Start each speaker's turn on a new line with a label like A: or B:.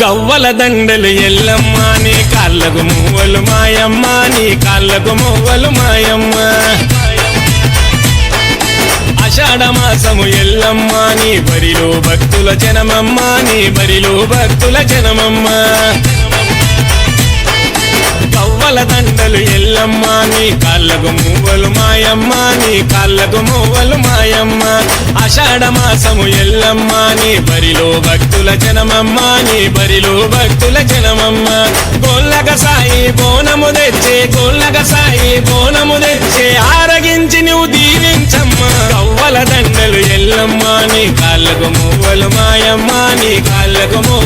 A: గవ్వల దండలు ఎల్లమ్మ నీ కాళ్ళకు మువ్వలు మాయమ్మ నీ కాళ్ళకు మువ్వలు మాయమ్మ ఆషాఢ మాసము ఎల్లమ్మ నీ బరిలో భక్తుల జనమమ్మ నీ బరిలో భక్తుల జనమమ్మ గవ్వల దండలు ఎల్లమ్మ నీ కాళ్ళకు మువ్వలు మాయమ్మ నీ కాళ్ళకు మువ్వలు మాయమ్మ ఆషాఢ మాసము ఎల్లమ్మ నీ బరిలో భక్తుల జనమమ్మ నీ బరిలో భక్తుల జనమమ్మ గోళ్ళగ సాయి బోనము తెచ్చే గోళ్ళగ సాయి బోనము తెచ్చే ఆరగించి నువ్వు దీవించమ్మ గవ్వల దండలు ఎల్లమ్మ నీ కాళ్ళకు మువ్వలు మాయమ్మ నీ కాళ్ళకు మువ్వలు